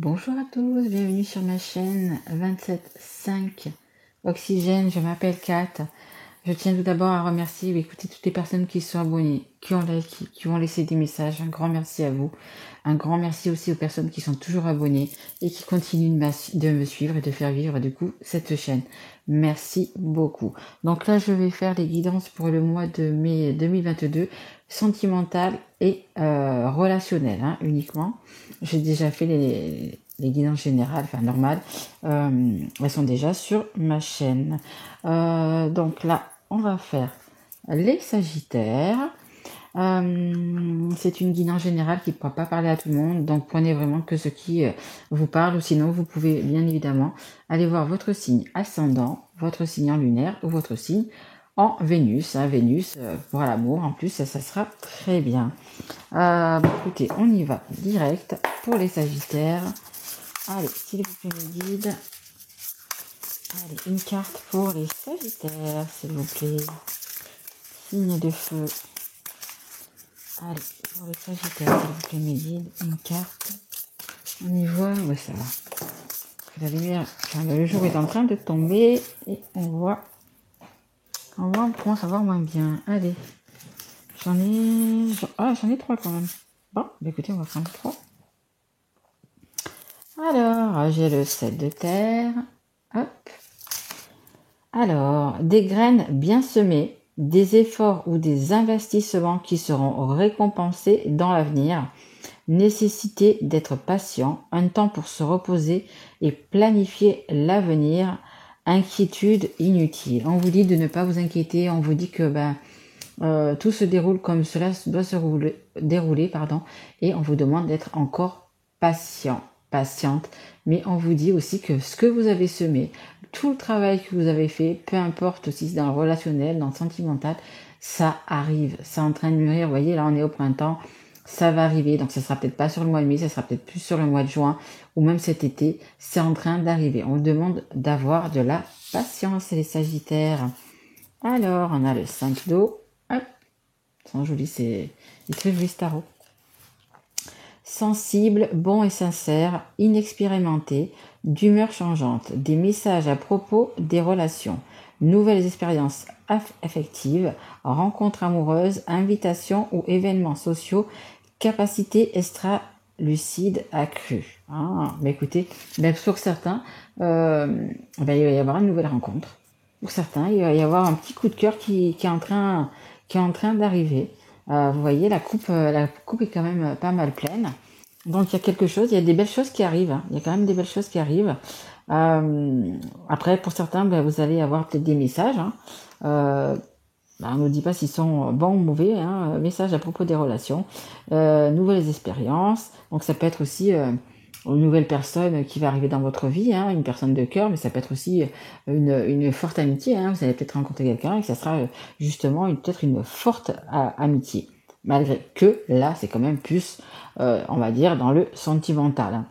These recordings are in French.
Bonjour à tous, bienvenue sur ma chaîne 27.5 Oxygène, je m'appelle Kat. Je tiens tout d'abord à remercier et écouter toutes les personnes qui sont abonnées, qui ont liké, qui ont laissé des messages. Un grand merci à vous. Un grand merci aussi aux personnes qui sont toujours abonnées et qui continuent de me suivre et de faire vivre du coup cette chaîne. Merci beaucoup. Donc là, je vais faire les guidances pour le mois de mai 2022, sentimental et relationnel uniquement. J'ai déjà fait les guidances générales, enfin normales. Elles sont déjà sur ma chaîne. Donc là, on va faire les Sagittaires. C'est une guidance générale qui ne pourra pas parler à tout le monde, donc prenez vraiment que ce qui vous parle, ou sinon vous pouvez bien évidemment aller voir votre signe ascendant, votre signe en lunaire ou votre signe en Vénus. Vénus, pour l'amour, en plus, ça sera très bien. Écoutez, on y va direct pour les Sagittaires. Allez, s'il vous plaît, mes guides. Allez, une carte pour les Sagittaires, s'il vous plaît. Signe de feu. Allez, pour les Sagittaires, s'il vous plaît, mes guides, une carte. On y voit, ouais, ça va. La lumière, enfin, le jour est en train de tomber et on commence à voir moins bien. Allez, j'en ai 3 quand même. Bon, bah écoutez, on va prendre 3. Alors, j'ai le 7 de terre. Hop. Alors, des graines bien semées, des efforts ou des investissements qui seront récompensés dans l'avenir, nécessité d'être patient, un temps pour se reposer et planifier l'avenir, inquiétude inutile. On vous dit de ne pas vous inquiéter, on vous dit que tout se déroule comme cela doit se dérouler, et on vous demande d'être encore patiente, mais on vous dit aussi que ce que vous avez semé, tout le travail que vous avez fait, peu importe si c'est dans le relationnel, dans le sentimental, ça arrive, c'est en train de mûrir. Vous voyez, là on est au printemps, ça va arriver, donc ça sera peut-être pas sur le mois de mai, ça sera peut-être plus sur le mois de juin, ou même cet été, c'est en train d'arriver. On vous demande d'avoir de la patience, les Sagittaires. Alors, on a le 5 d'eau, hop, c'est joli, c'est très joli ce tarot. Sensible, bon et sincère, inexpérimenté, d'humeur changeante, des messages à propos des relations, nouvelles expériences affectives, rencontres amoureuses, invitations ou événements sociaux, capacité extra-lucide accrue. Mais écoutez, pour certains, il va y avoir une nouvelle rencontre. Pour certains, il va y avoir un petit coup de cœur qui est en train d'arriver. Vous voyez, la coupe est quand même pas mal pleine. Donc il y a quelque chose, il y a des belles choses qui arrivent. Il y a quand même des belles choses qui arrivent. Après, pour certains, vous allez avoir peut-être des messages. On ne dit pas s'ils sont bons ou mauvais. Messages à propos des relations, nouvelles expériences. Donc ça peut être aussi une nouvelle personne qui va arriver dans votre vie, une personne de cœur, mais ça peut être aussi une forte amitié. Vous allez peut-être rencontrer quelqu'un et que ça sera justement peut-être une forte amitié. Malgré que là, c'est quand même plus, on va dire, dans le sentimental.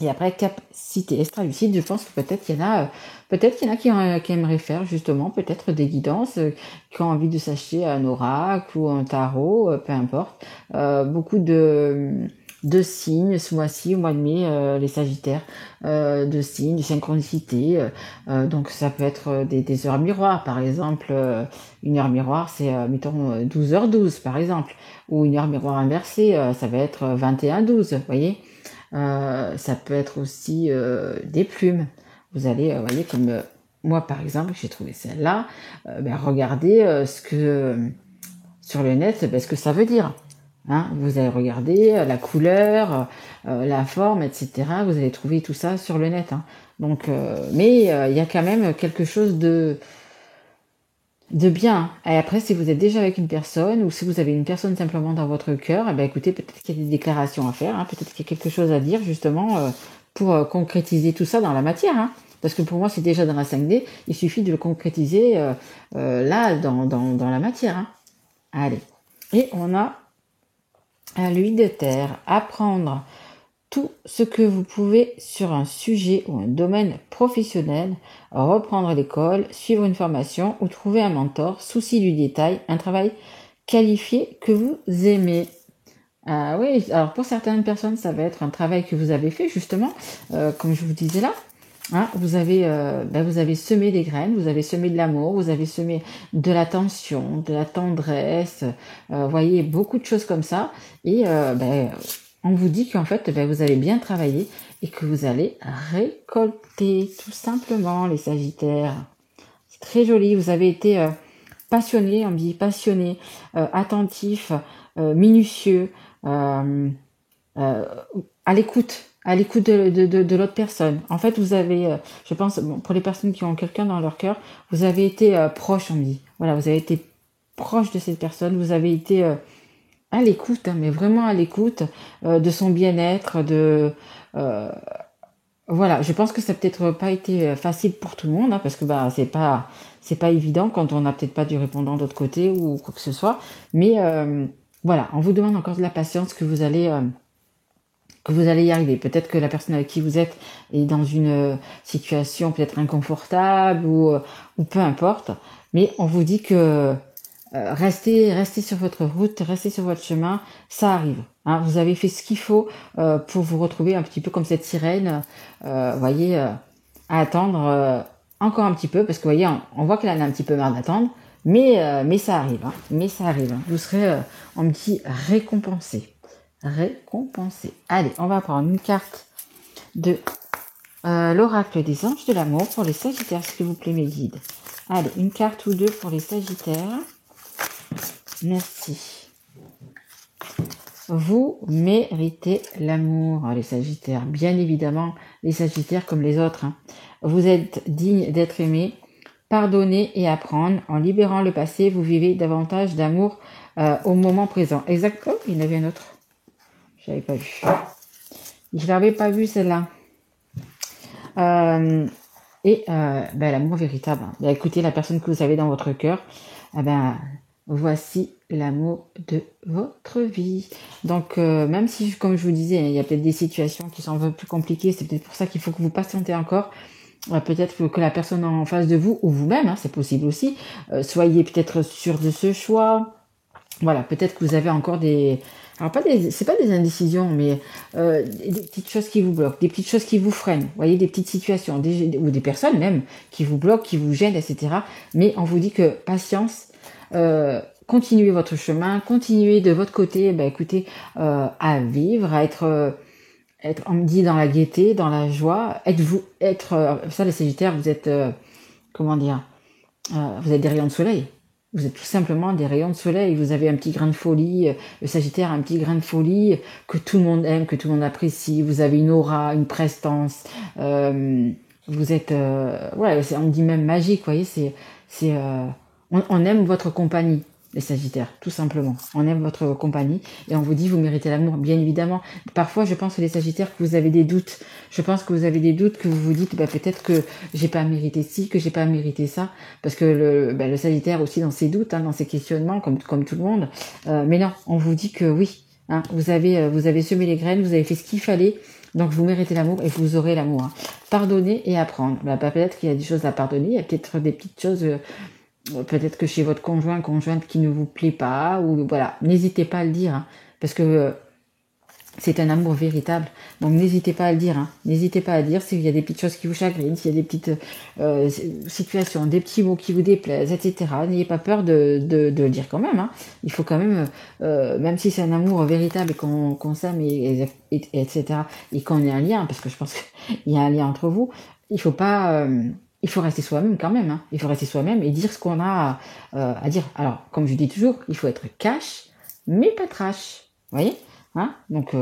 Et après, capacité extra-lucide, je pense que peut-être il y en a qui aimeraient faire justement peut-être des guidances, qui ont envie de s'acheter un oracle ou un tarot, peu importe. Beaucoup de signes ce mois-ci, au mois de mai, les Sagittaires, de signes, de synchronicité. Donc ça peut être des heures miroirs, par exemple. Une heure miroir, c'est, mettons, 12h12, par exemple. Ou une heure miroir inversée, ça va être 21h12, vous voyez. Ça peut être aussi des plumes. Vous allez, voyez, comme moi, par exemple, j'ai trouvé celle-là. Regardez sur le net, ce que ça veut dire. Vous allez regarder la couleur, la forme, etc. Vous allez trouver tout ça sur le net. Donc, mais il y a quand même quelque chose de bien. Et après, si vous êtes déjà avec une personne ou si vous avez une personne simplement dans votre cœur, écoutez, peut-être qu'il y a des déclarations à faire, peut-être qu'il y a quelque chose à dire justement pour concrétiser tout ça dans la matière. Parce que pour moi, c'est déjà dans la 5D, il suffit de le concrétiser là, dans la matière. Allez. Et on a l'huile de terre, apprendre tout ce que vous pouvez sur un sujet ou un domaine professionnel, reprendre l'école, suivre une formation ou trouver un mentor, souci du détail, un travail qualifié que vous aimez. Ah oui, alors pour certaines personnes, ça va être un travail que vous avez fait justement, comme je vous disais là. Hein, vous avez semé des graines, vous avez semé de l'amour, vous avez semé de l'attention, de la tendresse, voyez, beaucoup de choses comme ça. Et on vous dit qu'en fait, vous avez bien travaillé et que vous allez récolter, tout simplement, les Sagittaires. C'est très joli, vous avez été passionné, on me dit passionné, attentif, minutieux, euh, euh, à l'écoute de l'autre personne. En fait, vous avez, je pense, bon, pour les personnes qui ont quelqu'un dans leur cœur, vous avez été proche, on me dit. Voilà, vous avez été proche de cette personne, vous avez été à l'écoute, hein, mais vraiment à l'écoute de son bien-être, euh, voilà, je pense que ça n'a peut-être pas été facile pour tout le monde, hein, parce que c'est pas évident quand on n'a peut-être pas du répondant de l'autre côté ou quoi que ce soit. Mais voilà, on vous demande encore de la patience que vous allez y arriver. Peut-être que la personne avec qui vous êtes est dans une situation peut-être inconfortable ou peu importe. Mais on vous dit que restez sur votre route, restez sur votre chemin, ça arrive. Hein. Vous avez fait ce qu'il faut pour vous retrouver un petit peu comme cette sirène, voyez, à attendre encore un petit peu, parce que voyez, on voit qu'elle en a un petit peu marre d'attendre, mais ça arrive, hein, mais ça arrive. Hein. Vous serez, on me dit, récompensé. Récompensé. Allez, on va prendre une carte de l'oracle des anges de l'amour pour les Sagittaires, s'il vous plaît, mes guides. Allez, une carte ou deux pour les Sagittaires. Merci. Vous méritez l'amour, les Sagittaires. Bien évidemment, les Sagittaires comme les autres. Hein. Vous êtes dignes d'être aimés. Pardonnez et apprendre. En libérant le passé, vous vivez davantage d'amour au moment présent. Exact. Oh, il y en avait un autre. Je l'avais pas vu. Je l'avais pas vu celle-là. L'amour véritable. Écoutez, la personne que vous avez dans votre cœur, voici l'amour de votre vie. Donc, même si, comme je vous disais, il y a peut-être des situations qui sont un peu plus compliquées, c'est peut-être pour ça qu'il faut que vous patientez encore. Peut-être que la personne en face de vous, ou vous-même, hein, c'est possible aussi, soyez peut-être sûr de ce choix. Voilà, peut-être que vous avez encore alors c'est pas des indécisions, mais des petites choses qui vous bloquent, des petites choses qui vous freinent. Vous voyez, des petites situations, ou des personnes même qui vous bloquent, qui vous gênent, etc. Mais on vous dit que patience, continuez votre chemin, continuez de votre côté, écoutez, à vivre, à être, on me dit dans la gaieté, dans la joie, ça les Sagittaires, vous êtes, comment dire, vous êtes des rayons de soleil. Vous êtes tout simplement des rayons de soleil. Vous avez un petit grain de folie. Le Sagittaire a un petit grain de folie que tout le monde aime, que tout le monde apprécie. Vous avez une aura, une prestance. Vous êtes, on dit même magique. Vous voyez, on aime votre compagnie, les Sagittaires, tout simplement. On aime votre compagnie et on vous dit vous méritez l'amour, bien évidemment. Parfois, je pense les Sagittaires que vous avez des doutes. Je pense que vous avez des doutes, que vous vous dites peut-être que j'ai pas mérité ci, que j'ai pas mérité ça, parce que le Sagittaire aussi dans ses doutes, hein, dans ses questionnements, comme tout le monde. Mais non, on vous dit que oui, hein, vous avez semé les graines, vous avez fait ce qu'il fallait. Donc vous méritez l'amour et vous aurez l'amour. Hein. Pardonnez et apprendre. Peut-être qu'il y a des choses à pardonner, il y a peut-être des petites choses. Peut-être que chez votre conjointe qui ne vous plaît pas, ou voilà, n'hésitez pas à le dire, hein, parce que c'est un amour véritable. Donc n'hésitez pas à le dire, hein, n'hésitez pas à dire s'il y a des petites choses qui vous chagrinent, s'il y a des petites situations, des petits mots qui vous déplaisent, etc. N'ayez pas peur de le dire quand même. Hein. Il faut quand même si c'est un amour véritable et qu'on s'aime, etc., et qu'on ait un lien, parce que je pense qu'il y a un lien entre vous, il faut pas... il faut rester soi-même quand même. Hein. Il faut rester soi-même et dire ce qu'on a à dire. Alors, comme je dis toujours, il faut être cash, mais pas trash. Vous voyez, hein. Donc,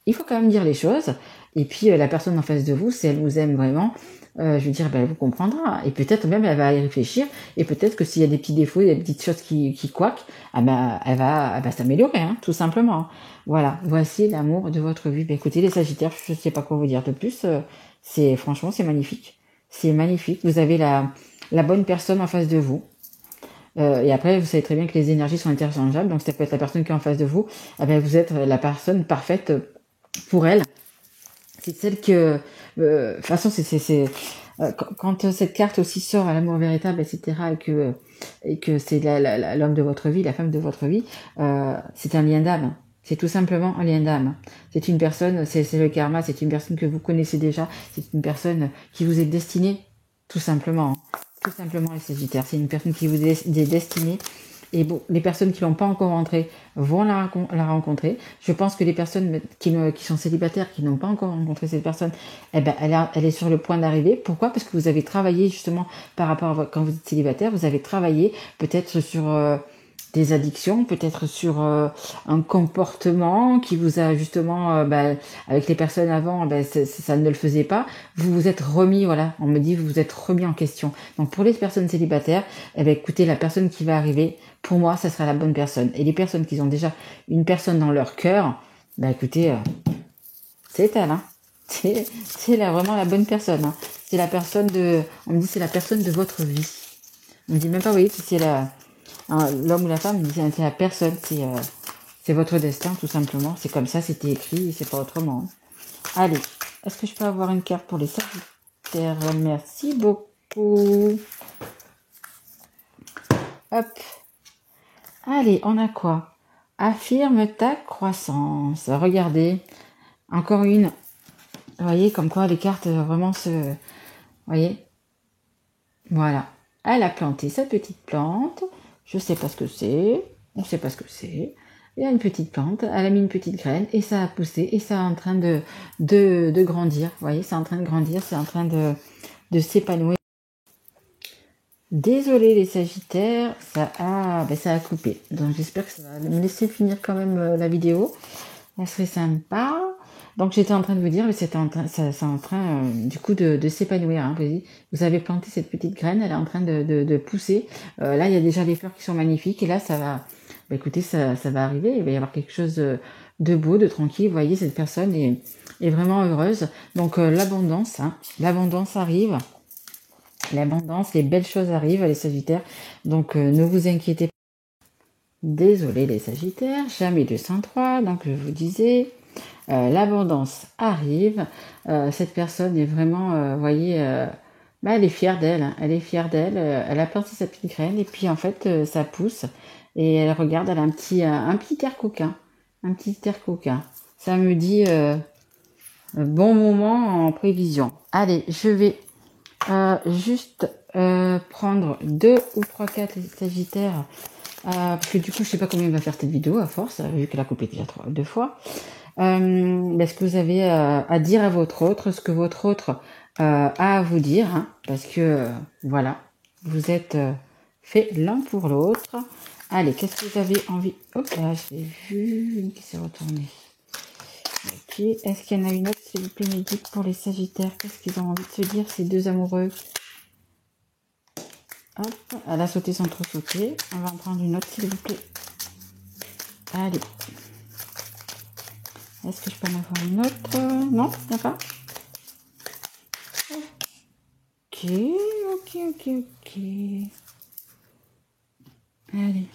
il faut quand même dire les choses. Et puis, la personne en face de vous, si elle vous aime vraiment, je veux dire, elle vous comprendra. Et peut-être même, elle va y réfléchir. Et peut-être que s'il y a des petits défauts, des petites choses qui couaquent, elle va s'améliorer, hein, tout simplement. Voilà, voici l'amour de votre vie. Écoutez, les Sagittaires, je ne sais pas quoi vous dire de plus. Franchement, c'est magnifique. C'est magnifique. Vous avez la bonne personne en face de vous. Et après, vous savez très bien que les énergies sont interchangeables. Donc, ça peut être la personne qui est en face de vous. Vous êtes la personne parfaite pour elle. C'est celle que... de toute façon, quand cette carte aussi sort à l'amour véritable, etc., et que c'est l'homme de votre vie, la femme de votre vie, c'est un lien d'âme. C'est tout simplement un lien d'âme. C'est une personne, c'est le karma, c'est une personne que vous connaissez déjà, c'est une personne qui vous est destinée, tout simplement. Tout simplement les Sagittaires. C'est une personne qui vous est destinée. Et bon, les personnes qui l'ont pas encore rencontrée vont la rencontrer. Je pense que les personnes qui sont célibataires, qui n'ont pas encore rencontré cette personne, eh ben, elle est sur le point d'arriver. Pourquoi? Parce que vous avez travaillé justement par rapport à quand vous êtes célibataire, vous avez travaillé peut-être sur des addictions, peut-être sur un comportement qui vous a justement, avec les personnes avant, ça ne le faisait pas. Vous vous êtes remis, voilà, on me dit, vous vous êtes remis en question. Donc pour les personnes célibataires, eh ben, écoutez, la personne qui va arriver, pour moi, ça sera la bonne personne. Et les personnes qui ont déjà une personne dans leur cœur, écoutez, c'est elle, hein. C'est vraiment la bonne personne, hein. C'est la personne on me dit, c'est la personne de votre vie. On me dit même pas, oui, si c'est l'homme ou la femme, c'est la personne, c'est votre destin, tout simplement. C'est comme ça, c'était écrit, c'est pas autrement. Allez, est-ce que je peux avoir une carte pour les Sagittaires? Merci beaucoup. Hop. Allez, on a quoi? Affirme ta croissance. Regardez, encore une. Vous voyez, comme quoi les cartes vraiment Vous voyez? Voilà. Elle a planté sa petite plante. Je sais pas ce que c'est. On sait pas ce que c'est. Il y a une petite plante. Elle a mis une petite graine et ça a poussé et ça est en train de grandir. Vous voyez, c'est en train de grandir, c'est en train de s'épanouir. Désolé les Sagittaires, ça a coupé. Donc j'espère que ça va me laisser finir quand même la vidéo. Ça serait sympa. Donc j'étais en train de vous dire, mais c'est en train du coup de s'épanouir. Hein. Vous avez planté cette petite graine, elle est en train de pousser. Là il y a déjà des fleurs qui sont magnifiques et là ça va, écoutez, ça va arriver. Il va y avoir quelque chose de beau, de tranquille. Vous voyez, cette personne est vraiment heureuse. Donc l'abondance, hein, l'abondance arrive. L'abondance, les belles choses arrivent, les Sagittaires. Donc ne vous inquiétez pas. Désolé les Sagittaires, jamais 203. Donc je vous disais, l'abondance arrive. Cette personne est vraiment, vous voyez, elle est fière d'elle. Hein. Elle est fière d'elle. Elle a planté sa petite graine et puis en fait ça pousse et elle regarde. Elle a un petit air coquin, un petit air coquin. Ça me dit bon moment en prévision. Allez, je vais juste prendre 2 ou 3 cartes Sagittaires parce que du coup je sais pas combien il va faire cette vidéo à force vu qu'elle a coupé déjà 2 fois. Ce que vous avez à dire à votre autre, ce que votre autre a à vous dire, hein, parce que voilà, vous êtes fait l'un pour l'autre. Allez, qu'est-ce que vous avez envie? Hop là, j'ai vu une qui s'est retournée. Ok, est-ce qu'il y en a une autre, s'il vous plaît, médic pour les Sagittaires? Qu'est-ce qu'ils ont envie de se dire, ces deux amoureux? Hop, elle a sauté sans trop sauter. On va en prendre une autre, s'il vous plaît. Allez. Est-ce que je peux en avoir une autre? Non, il n'y a pas? Ok. Allez.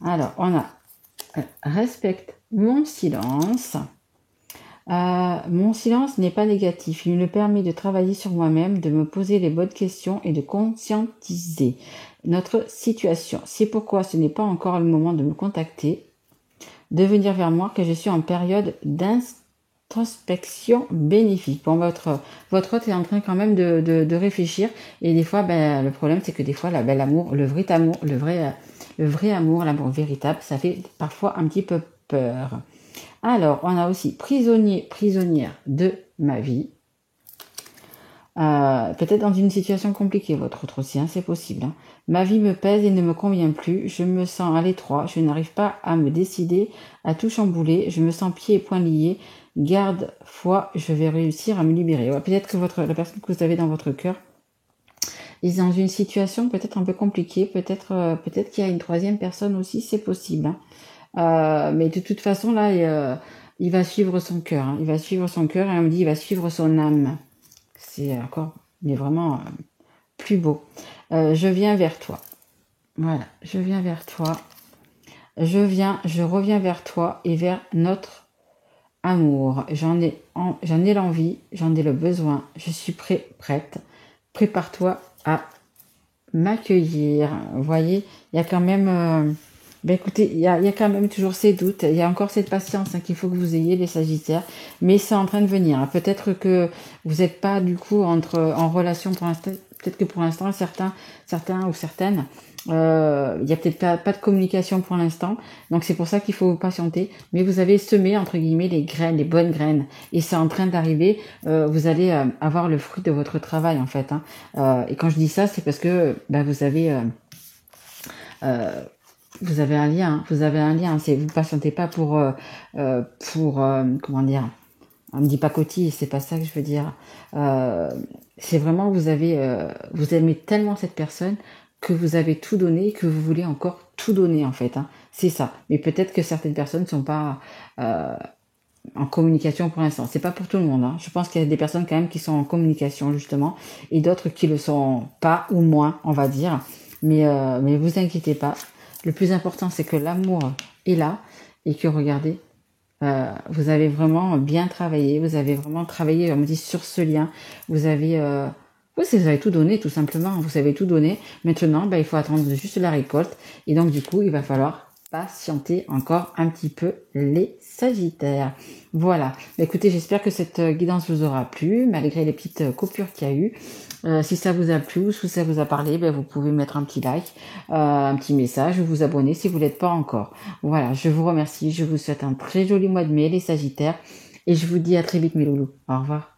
Alors, on a respecte mon silence. Mon silence n'est pas négatif. Il me permet de travailler sur moi-même, de me poser les bonnes questions et de conscientiser notre situation. C'est pourquoi ce n'est pas encore le moment de me contacter, de venir vers moi, que je suis en période d'introspection bénéfique. Bon, votre hôte est en train quand même de réfléchir et des fois, le problème c'est que des fois, l'amour, le vrai amour, le vrai amour, l'amour véritable, ça fait parfois un petit peu peur. Alors, on a aussi prisonnière de ma vie. Peut-être dans une situation compliquée, votre autre aussi, hein, c'est possible. Hein. Ma vie me pèse et ne me convient plus. Je me sens à l'étroit. Je n'arrive pas à me décider, à tout chambouler. Je me sens pieds et poings liés. Garde foi, je vais réussir à me libérer. Ouais, peut-être que la personne que vous avez dans votre cœur est dans une situation peut-être un peu compliquée. Peut-être qu'il y a une troisième personne aussi, c'est possible. Hein. Mais de toute façon, là, il va suivre son cœur. Hein. Il va suivre son cœur et on me dit il va suivre son âme. C'est encore, mais vraiment plus beau. Je viens vers toi. Voilà, je viens vers toi. Je reviens vers toi et vers notre amour. J'en ai l'envie, j'en ai le besoin. Je suis prête. Prépare-toi à m'accueillir. Vous voyez, il y a quand même... écoutez, il y a quand même toujours ces doutes, il y a encore cette patience qu'il faut que vous ayez, les Sagittaires, mais c'est en train de venir. Peut-être que vous n'êtes pas du coup en relation pour l'instant, peut-être que pour l'instant, certains ou certaines, il y a peut-être pas de communication pour l'instant, donc c'est pour ça qu'il faut patienter, mais vous avez semé, entre guillemets, les graines, les bonnes graines, et c'est en train d'arriver, vous allez avoir le fruit de votre travail, en fait. Et quand je dis ça, c'est parce que vous avez... vous avez un lien, vous patientez pas pour comment dire, on me dit pas cotille, c'est pas ça que je veux dire. C'est vraiment vous aimez tellement cette personne que vous avez tout donné, que vous voulez encore tout donner en fait. C'est ça. Mais peut-être que certaines personnes ne sont pas en communication pour l'instant. C'est pas pour tout le monde. Je pense qu'il y a des personnes quand même qui sont en communication justement, et d'autres qui le sont pas ou moins, on va dire. Mais vous inquiétez pas. Le plus important, c'est que l'amour est là et que, regardez, vous avez vraiment bien travaillé. Vous avez vraiment travaillé, on me dit, sur ce lien. Vous avez tout donné, tout simplement. Vous avez tout donné. Maintenant, il faut attendre juste la récolte. Et donc, du coup, il va falloir patienter encore un petit peu, les Sagittaires. Voilà. Écoutez, j'espère que cette guidance vous aura plu, malgré les petites coupures qu'il y a eu. Si ça vous a plu ou si ça vous a parlé, vous pouvez mettre un petit like, un petit message, ou vous abonner si vous ne l'êtes pas encore. Voilà, je vous remercie, je vous souhaite un très joli mois de mai, les Sagittaires, et je vous dis à très vite mes loulous. Au revoir.